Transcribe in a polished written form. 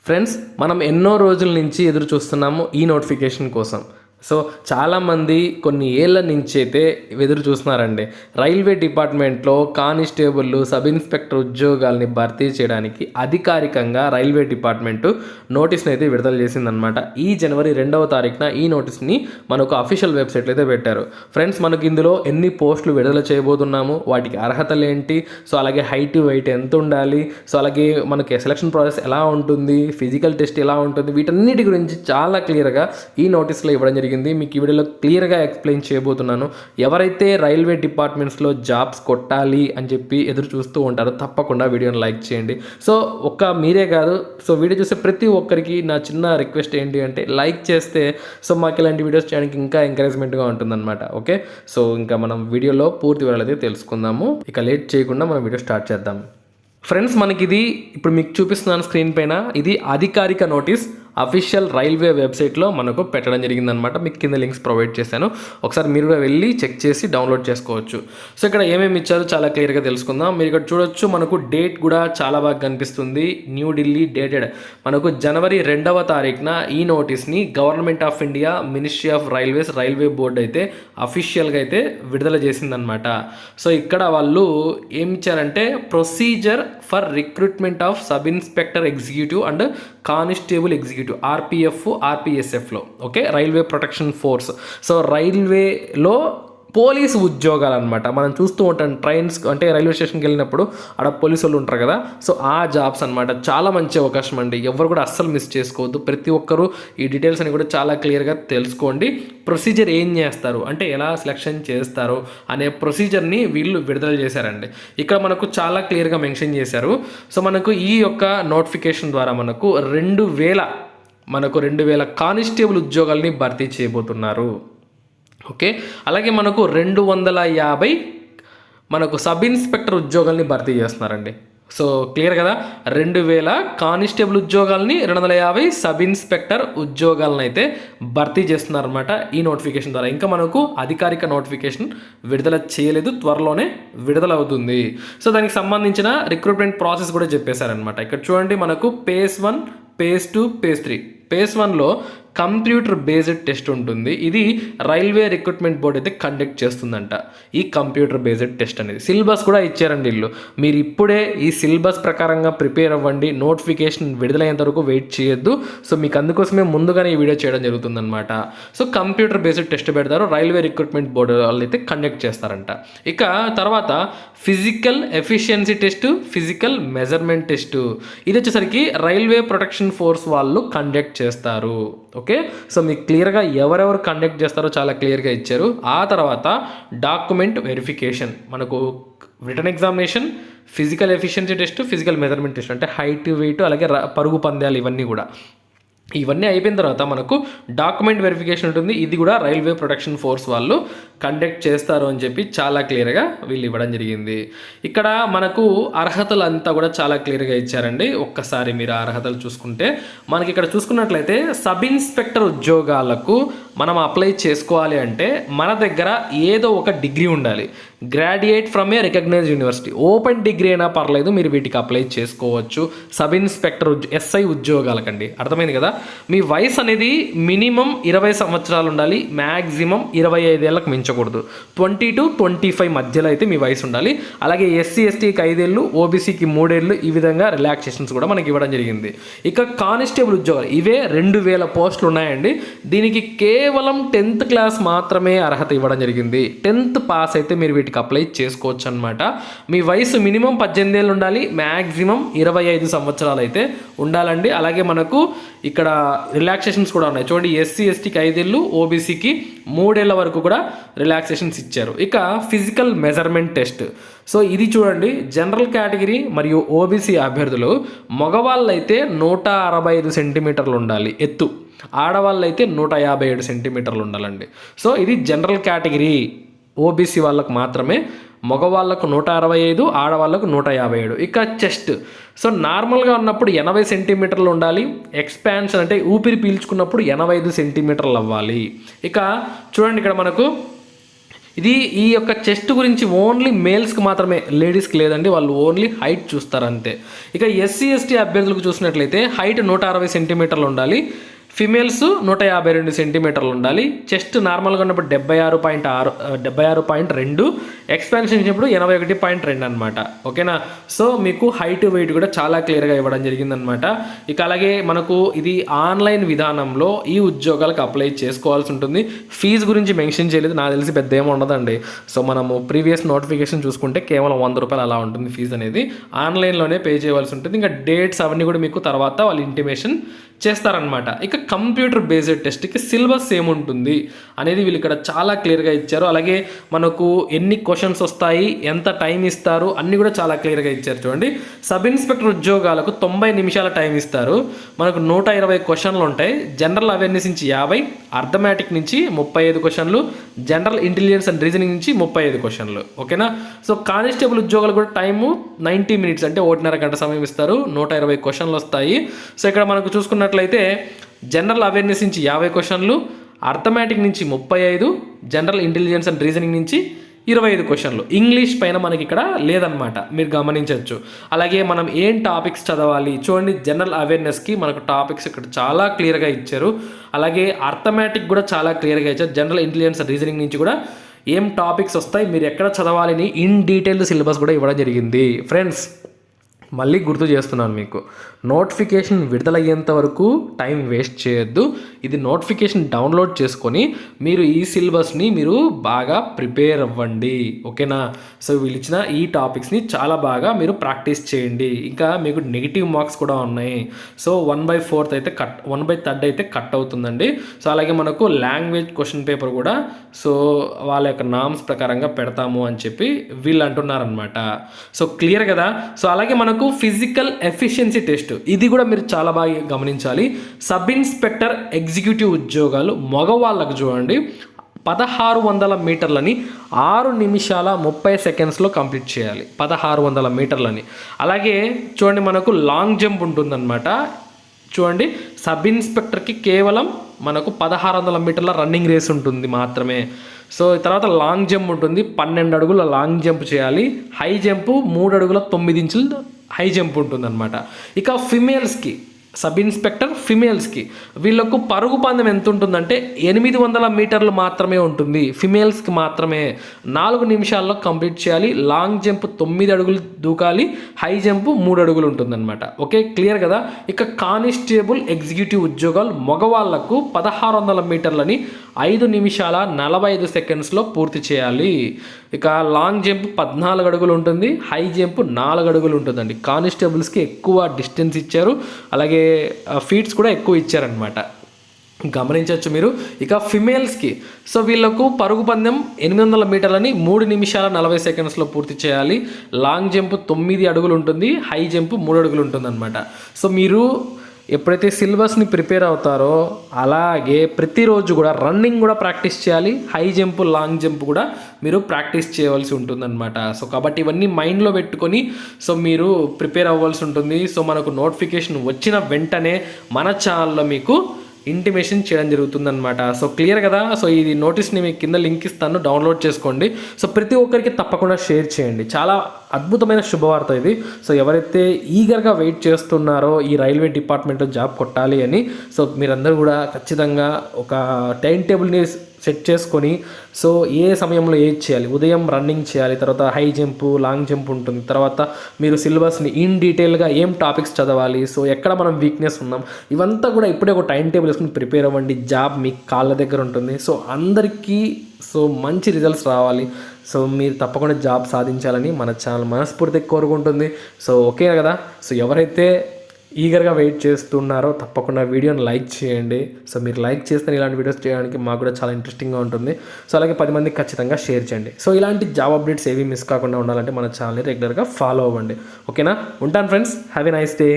Friends, మనం ఎన్నో రోజుల నుంచి ఎదురు చూస్తున్నాము ఈ నోటిఫికేషన్ కోసం. సో చాలామంది కొన్ని ఏళ్ళ నుంచి అయితే ఎదురు చూస్తున్నారండి. రైల్వే డిపార్ట్మెంట్లో కానిస్టేబుళ్ళు, సబ్ ఇన్స్పెక్టర్ ఉద్యోగాల్ని భర్తీ చేయడానికి అధికారికంగా రైల్వే డిపార్ట్మెంటు నోటీస్ని అయితే విడుదల చేసిందనమాట. ఈ జనవరి 2వ తారీఖున ఈ నోటీస్ని మనకు అఫీషియల్ వెబ్సైట్లో అయితే పెట్టారు. ఫ్రెండ్స్, మనకి ఇందులో ఎన్ని పోస్టులు విడుదల చేయబోతున్నాము, వాటికి అర్హతలు ఏంటి, సో అలాగే హైట్ వెయిట్ ఎంత ఉండాలి, సో అలాగే మనకి సెలక్షన్ ప్రాసెస్ ఎలా ఉంటుంది, ఫిజికల్ టెస్ట్ ఎలా ఉంటుంది, వీటన్నిటి గురించి చాలా క్లియర్గా ఈ నోటీస్లో ఇవ్వడం జరిగింది. మీకు ఈ వీడియోలో క్లియర్గా ఎక్స్ప్లెయిన్ చేయబోతున్నాను. ఎవరైతే రైల్వే డిపార్ట్మెంట్స్లో జాబ్స్ కొట్టాలి అని చెప్పి ఎదురు చూస్తూ ఉంటారో తప్పకుండా వీడియోని లైక్ చేయండి. సో మీరే కాదు, సో వీడియో చూసే ప్రతి ఒక్కరికి నా చిన్న రిక్వెస్ట్ ఏంటి అంటే లైక్ చేస్తే సో మాకు ఇలాంటి వీడియోస్ చేయడానికి ఇంకా ఎంకరేజ్మెంట్గా ఉంటుందన్నమాట. ఓకే, సో ఇంకా మనం వీడియోలో పూర్తి వివరాలు అయితే తెలుసుకుందాము. ఇక లేట్ చేయకుండా మనం వీడియో స్టార్ట్ చేద్దాం. ఫ్రెండ్స్, మనకి ఇది ఇప్పుడు మీకు చూపిస్తున్నాను స్క్రీన్ పైన, ఇది అధికారిక నోటీస్ అఫీషియల్ రైల్వే వెబ్సైట్లో మనకు పెట్టడం జరిగిందనమాట. మీకు కింద లింక్స్ ప్రొవైడ్ చేశాను, ఒకసారి మీరు వెళ్ళి చెక్ చేసి డౌన్లోడ్ చేసుకోవచ్చు. సో ఇక్కడ ఏమేమి ఇచ్చారో చాలా క్లియర్గా తెలుసుకుందాం. మీరు ఇక్కడ చూడొచ్చు, మనకు డేట్ కూడా చాలా బాగా కనిపిస్తుంది. న్యూఢిల్లీ డేటెడ్ మనకు జనవరి 2వ తారీఖున ఈ నోటీస్ని government of India, ministry of railways, railway board అయితే అఫీషియల్గా అయితే విడుదల చేసిందనమాట. సో ఇక్కడ వాళ్ళు ఏమి ఇచ్చారంటే procedure for recruitment of sub inspector executive and constable executive RPF, ఆర్పిఎస్ఎఫ్లో. Okay, railway protection force. So రైల్వేలో పోలీసు ఉద్యోగాలు అనమాట. మనం చూస్తూ ఉంటాం ట్రైన్స్ అంటే రైల్వే స్టేషన్కి వెళ్ళినప్పుడు ఆడ పోలీసు వాళ్ళు ఉంటారు కదా, సో ఆ జాబ్స్ అనమాట. చాలా మంచి అవకాశం అండి, ఎవరు కూడా అస్సలు మిస్ చేసుకోవద్దు. ప్రతి ఒక్కరూ ఈ డీటెయిల్స్ అని కూడా చాలా క్లియర్గా తెలుసుకోండి. ప్రొసీజర్ ఏం చేస్తారు అంటే ఎలా సెలెక్షన్ చేస్తారు అనే ప్రొసీజర్ని వీళ్ళు విడుదల చేశారండి. ఇక్కడ మనకు చాలా క్లియర్గా మెన్షన్ చేశారు. సో మనకు ఈ యొక్క నోటిఫికేషన్ ద్వారా మనకు 2000 కానిస్టేబుల్ ఉద్యోగాల్ని భర్తీ చేయబోతున్నారు. ఓకే, అలాగే మనకు 250 మనకు సబ్ ఇన్స్పెక్టర్ ఉద్యోగాల్ని భర్తీ చేస్తున్నారండి. సో క్లియర్ కదా, 2000 కానిస్టేబుల్ ఉద్యోగాల్ని, 250 సబ్ ఇన్స్పెక్టర్ ఉద్యోగాలను అయితే భర్తీ చేస్తున్నారన్నమాట ఈ నోటిఫికేషన్ ద్వారా. ఇంకా మనకు అధికారిక నోటిఫికేషన్ విడుదల చేయలేదు, త్వరలోనే విడుదల అవుతుంది. సో దానికి సంబంధించిన రిక్రూట్మెంట్ ప్రాసెస్ కూడా చెప్పేశారనమాట. ఇక్కడ చూడండి, మనకు పేస్ 1, పేస్ 2, పేస్ 3. పేస్ 1లో కంప్యూటర్ బేస్డ్ టెస్ట్ ఉంటుంది. ఇది రైల్వే రిక్రూట్మెంట్ బోర్డు అయితే కండక్ట్ చేస్తుందంట ఈ కంప్యూటర్ బేస్డ్ టెస్ట్ అనేది. సిలబస్ కూడా ఇచ్చారండి వీళ్ళు. మీరు ఇప్పుడే ఈ సిలబస్ ప్రకారంగా ప్రిపేర్ అవ్వండి, నోటిఫికేషన్ విడుదలయ్యేంత వరకు వెయిట్ చేయొద్దు. సో మీకు అందుకోసమే ముందుగానే ఈ వీడియో చేయడం జరుగుతుందన్నమాట. సో కంప్యూటర్ బేస్డ్ టెస్ట్ పెడతారు, రైల్వే రిక్రూట్మెంట్ బోర్డు వాళ్ళు అయితే కండక్ట్ చేస్తారంట. ఇక తర్వాత physical efficiency test, physical measurement test, ఇది వచ్చేసరికి రైల్వే ప్రొటెక్షన్ ఫోర్స్ వాళ్ళు కండక్ట్ చేస్తారు. ఓకే, సో మీకు క్లియర్గా ఎవరెవరు కండక్ట్ చేస్తారో చాలా క్లియర్గా ఇచ్చారు. ఆ తర్వాత డాక్యుమెంట్ వెరిఫికేషన్, మనకు written examination, physical efficiency test, physical measurement test అంటే హైట్, వెయిట్, అలాగే పరుగు పందాలు, ఇవన్నీ అయిపోయిన తర్వాత మనకు డాక్యుమెంట్ వెరిఫికేషన్ ఉంటుంది. ఇది కూడా రైల్వే ప్రొటెక్షన్ ఫోర్స్ వాళ్ళు కండక్ట్ చేస్తారు అని చెప్పి చాలా క్లియర్గా వీళ్ళు ఇవ్వడం జరిగింది. ఇక్కడ మనకు అర్హతలు అంతా కూడా చాలా క్లియర్గా ఇచ్చారండి. ఒక్కసారి మీరు అర్హతలు చూసుకుంటే మనకి ఇక్కడ చూసుకున్నట్లయితే సబ్ ఇన్స్పెక్టర్ ఉద్యోగాలకు మనం అప్లై చేసుకోవాలి అంటే మన దగ్గర ఏదో ఒక డిగ్రీ ఉండాలి. Graduate from a recognised university, open degree అయినా పర్లేదు, మీరు వీటికి అప్లై చేసుకోవచ్చు. సబ్ ఇన్స్పెక్టర్ ఎస్ఐ ఉద్యోగాలకండి, అర్థమైంది కదా. మీ వయసు అనేది మినిమం 20 సంవత్సరాలు ఉండాలి, మ్యాక్సిమం 25 ఏళ్ళకు మించకూడదు. 20 to 25 మధ్యలో అయితే మీ వయసు ఉండాలి. అలాగే ఎస్సీ ఎస్టీకి 5 ఏళ్ళు, ఓబీసీకి 3 ఏళ్ళు, ఈ విధంగా రిలాక్సేషన్స్ కూడా మనకి ఇవ్వడం జరిగింది. ఇక కానిస్టేబుల్ ఉద్యోగాలు ఇవే 2000 పోస్టులు ఉన్నాయండి. దీనికి కేవలం 10th క్లాస్ మాత్రమే అర్హత ఇవ్వడం జరిగింది. 10th పాస్ అయితే మీరు వీటికి అప్లై చేసుకోవచ్చు అనమాట. మీ వయసు మినిమం 18 ఏళ్ళు ఉండాలి, మ్యాక్సిమం 25 సంవత్సరాలు అయితే ఉండాలండి. అలాగే మనకు ఇక్కడ రిలాక్సేషన్స్ కూడా ఉన్నాయి చూడండి, ఎస్సీ ఎస్టీకి 5 ఏళ్ళు, ఓబీసీకి 3 ఏళ్ళ వరకు కూడా రిలాక్సేషన్స్ ఇచ్చారు. ఇక ఫిజికల్ మెజర్మెంట్ టెస్ట్, సో ఇది చూడండి, జనరల్ కేటగిరీ మరియు ఓబీసీ అభ్యర్థులు మగవాళ్ళు అయితే 165 సెంటీమీటర్లు ఉండాలి ఎత్తు, ఆడవాళ్ళు అయితే 157 సెంటీమీటర్లు ఉండాలండి. సో ఇది జనరల్ కేటగిరీ ఓబీసీ వాళ్ళకు మాత్రమే, మగవాళ్ళకు 165, ఆడవాళ్ళకు 157. ఇక చెస్ట్, సో నార్మల్గా ఉన్నప్పుడు 80 సెంటీమీటర్లు ఉండాలి, ఎక్స్పాన్షన్ అంటే ఊపిరి పీల్చుకున్నప్పుడు 85 సెంటీమీటర్లు అవ్వాలి. ఇక చూడండి, ఇక్కడ మనకు ఇది ఈ యొక్క చెస్ట్ గురించి ఓన్లీ మేల్స్కి మాత్రమే, లేడీస్కి లేదండి, వాళ్ళు ఓన్లీ హైట్ చూస్తారు అంతే. ఇక ఎస్సీ ఎస్టీ అభ్యర్థులకు చూసినట్లయితే హైట్ 160 సెంటీమీటర్లు ఉండాలి, ఫిమేల్స్ 152 సెంటీమీటర్లు ఉండాలి, చెస్ట్ నార్మల్గా ఉన్నప్పుడు 76.2, ఎక్స్పాన్షన్ చేసినప్పుడు 81.2 అనమాట. ఓకేనా. సో మీకు హైట్ వెయిట్ కూడా చాలా క్లియర్గా ఇవ్వడం జరిగిందనమాట. ఇక అలాగే మనకు ఇది ఆన్లైన్ విధానంలో ఈ ఉద్యోగాలకు అప్లై చేసుకోవాల్సి ఉంటుంది. ఫీజు గురించి మెన్షన్ చేయలేదు, నాకు తెలిసి పెద్ద ఏమో ఉండదండి. సో మనము ప్రీవియస్ నోటిఫికేషన్ చూసుకుంటే కేవలం 100 రూపాయలు అలా ఉంటుంది ఫీజు అనేది, ఆన్లైన్లోనే పే చేయవలసి ఉంటుంది. ఇంకా డేట్స్ అవన్నీ కూడా మీకు తర్వాత వాళ్ళు ఇంటిమేషన్ చేస్తారనమాట. ఇక కంప్యూటర్ బేస్డ్ టెస్ట్కి సిలబస్ ఏముంటుంది అనేది వీళ్ళు ఇక్కడ చాలా క్లియర్గా ఇచ్చారు. అలాగే మనకు ఎన్ని క్వశ్చన్స్ వస్తాయి, ఎంత టైం ఇస్తారు అన్నీ కూడా చాలా క్లియర్గా ఇచ్చారు. చూడండి, సబ్ ఇన్స్పెక్టర్ ఉద్యోగాలకు 90 నిమిషాల టైం ఇస్తారు. మనకు 120 క్వశ్చన్లు ఉంటాయి. జనరల్ అవేర్నెస్ నుంచి 50, అర్థమెటిక్ నుంచి 35 క్వశ్చన్లు, జనరల్ ఇంటెలిజెన్స్ అండ్ రీజనింగ్ నుంచి 35 క్వశ్చన్లు. ఓకేనా. సో కానిస్టేబుల్ ఉద్యోగాలు కూడా టైము 90 మినిట్స్ అంటే 1.5 గంట సమయం ఇస్తారు. 120 క్వశ్చన్లు వస్తాయి. సో ఇక్కడ మనకు చూసుకున్నట్లయితే జనరల్ అవేర్నెస్ నుంచి 50 క్వశ్చన్లు, అర్థమెటిక్ నుంచి 35, జనరల్ ఇంటెలిజెన్స్ అండ్ రీజనింగ్ నుంచి 25 క్వశ్చన్లు. ఇంగ్లీష్ పైన మనకి ఇక్కడ లేదనమాట, మీరు గమనించవచ్చు. అలాగే మనం ఏం టాపిక్స్ చదవాలి చూడండి, జనరల్ అవేర్నెస్కి మనకు టాపిక్స్ ఇక్కడ చాలా క్లియర్గా ఇచ్చారు. అలాగే అర్థమెటిక్ కూడా చాలా క్లియర్గా ఇచ్చారు. జనరల్ ఇంటెలిజెన్స్ అండ్ రీజనింగ్ నుంచి కూడా ఏం టాపిక్స్ వస్తాయి, మీరు ఎక్కడ చదవాలని ఇన్ డీటెయిల్డ్ సిలబస్ కూడా ఇవ్వడం జరిగింది. ఫ్రెండ్స్, మళ్ళీ గుర్తు చేస్తున్నాను మీకు, నోటిఫికేషన్ విడుదలయ్యేంత వరకు టైం వేస్ట్ చేయొద్దు. ఇది నోటిఫికేషన్ డౌన్లోడ్ చేసుకొని మీరు ఈ సిలబస్ని మీరు బాగా ప్రిపేర్ అవ్వండి. ఓకేనా. సో వీళ్ళు ఇచ్చిన ఈ టాపిక్స్ని చాలా బాగా మీరు ప్రాక్టీస్ చేయండి. ఇంకా మీకు నెగిటివ్ మార్క్స్ కూడా ఉన్నాయి. సో 1/4 అయితే 1/3 అయితే కట్ అవుతుందండి. సో అలాగే మనకు లాంగ్వేజ్ క్వశ్చన్ పేపర్ కూడా సో వాళ్ళ యొక్క నామ్స్ ప్రకారంగా పెడతాము అని చెప్పి వీళ్ళు అంటున్నారనమాట. సో క్లియర్ కదా. సో అలాగే మనకు ఫిజికల్ ఎఫిషియన్సీ టెస్ట్, ఇది కూడా మీరు చాలా బాగా గమనించాలి. సబ్ ఇన్స్పెక్టర్ ఎగ్జిక్యూటివ్ ఉద్యోగాలు మగవాళ్ళకు చూడండి 1600 మీటర్లని 6 నిమిషాల 30 సెకండ్స్లో కంప్లీట్ చేయాలి. 1600 మీటర్లని. అలాగే చూడండి మనకు లాంగ్ జంప్ ఉంటుందన్నమాట. చూడండి, సబ్ ఇన్స్పెక్టర్కి కేవలం మనకు 1600 మీటర్ల రన్నింగ్ రేస్ ఉంటుంది మాత్రమే. సో తర్వాత లాంగ్ జంప్ ఉంటుంది, 12 అడుగుల లాంగ్ జంప్ చేయాలి. హై జంప్ 3 అడుగుల 9 ఇంచులు హై జంప్ ఉంటుందన్నమాట. ఇక ఫిమేల్స్కి, సబ్ ఇన్స్పెక్టర్ ఫిమేల్స్కి వీళ్ళకు పరుగు పందెం ఎంత ఉంటుందంటే 800 మీటర్లు మాత్రమే ఉంటుంది. ఫిమేల్స్కి మాత్రమే 4 నిమిషాల్లో కంప్లీట్ చేయాలి. లాంగ్ జంప్ 9 అడుగులు దూకాలి, హై జంప్ 3 అడుగులు ఉంటుందన్నమాట. ఓకే, క్లియర్ కదా. ఇక కానిస్టేబుల్ ఎగ్జిక్యూటివ్ ఉద్యోగాలు మగవాళ్లకు 1600 మీటర్లని 5 నిమిషాల 45 సెకండ్స్లో పూర్తి చేయాలి. ఇక లాంగ్ జంప్ 14 అడుగులు ఉంటుంది, హై జంప్ 4 అడుగులు ఉంటుందండి. కానిస్టేబుల్స్కి ఎక్కువ డిస్టెన్స్ ఇచ్చారు, అలాగే ఫీట్స్ కూడా ఎక్కువ ఇచ్చారనమాట, గమనించవచ్చు మీరు. ఇక ఫిమేల్స్కి సో వీళ్ళకు పరుగు పందెం 800 మీటర్లని 3 నిమిషాల 40 సెకండ్స్లో పూర్తి చేయాలి. లాంగ్ జంప్ 9 అడుగులు ఉంటుంది, హై జంప్ 3 అడుగులు ఉంటుందన్నమాట. సో మీరు ఎప్పుడైతే సిలబస్ని ప్రిపేర్ అవుతారో అలాగే ప్రతిరోజు కూడా రన్నింగ్ కూడా ప్రాక్టీస్ చేయాలి, హై జంప్ లాంగ్ జంప్ కూడా మీరు ప్రాక్టీస్ చేయవలసి ఉంటుందన్నమాట. సో కాబట్టి ఇవన్నీ మైండ్లో పెట్టుకొని సో మీరు ప్రిపేర్ అవ్వాల్సి ఉంటుంది. సో మనకు నోటిఫికేషన్ వచ్చిన వెంటనే మన ఛానల్లో మీకు ఇంటిమేషన్ చేయడం జరుగుతుందన్నమాట. సో క్లియర్ కదా. సో ఇది నోటీస్ని మీకు కింద లింక్ ఇస్తాను, డౌన్లోడ్ చేసుకోండి. సో ప్రతి ఒక్కరికి తప్పకుండా షేర్ చేయండి. చాలా అద్భుతమైన శుభవార్త ఇది. సో ఎవరైతే ఈగర్గా వెయిట్ చేస్తున్నారో ఈ రైల్వే డిపార్ట్మెంట్లో జాబ్ కొట్టాలి అని, సో మీరందరూ కూడా ఖచ్చితంగా ఒక టైం టేబుల్ని సెట్ చేసుకొని సో ఏ సమయంలో ఏది చేయాలి, ఉదయం రన్నింగ్ చేయాలి, తర్వాత హై జంప్ లాంగ్ జంప్ ఉంటుంది, తర్వాత మీరు సిలబస్ని ఇన్ డీటెయిల్గా ఏం టాపిక్స్ చదవాలి, సో ఎక్కడ మనం వీక్నెస్ ఉన్నాం, ఇవంతా కూడా ఇప్పుడే ఒక టైం టేబుల్ వేసుకుని ప్రిపేర్ అవ్వండి. జాబ్ మీ కాళ్ళ దగ్గర ఉంటుంది. సో అందరికీ సో మంచి రిజల్ట్స్ రావాలి. సో మీరు తప్పకుండా జాబ్ సాధించాలని మన ఛానల్ మనస్ఫూర్తిగా కోరుకుంటుంది. సో ఓకే కదా. సో ఎవరైతే ఈగర్గా వెయిట్ చేస్తున్నారో తప్పకుండా వీడియోని లైక్ చేయండి. సో మీరు లైక్ చేస్తే ఇలాంటి వీడియోస్ చేయడానికి మాకు కూడా చాలా ఇంట్రెస్టింగ్గా ఉంటుంది. సో అలాగే 10 మందికి ఖచ్చితంగా షేర్ చేయండి. సో ఇలాంటి జాబ్ అప్డేట్స్ ఏవి మిస్ కాకుండా ఉండాలంటే మన ఛానల్ని రెగ్యులర్గా ఫాలో అవ్వండి. ఓకేనా. ఉంటాను friends. Have a nice day.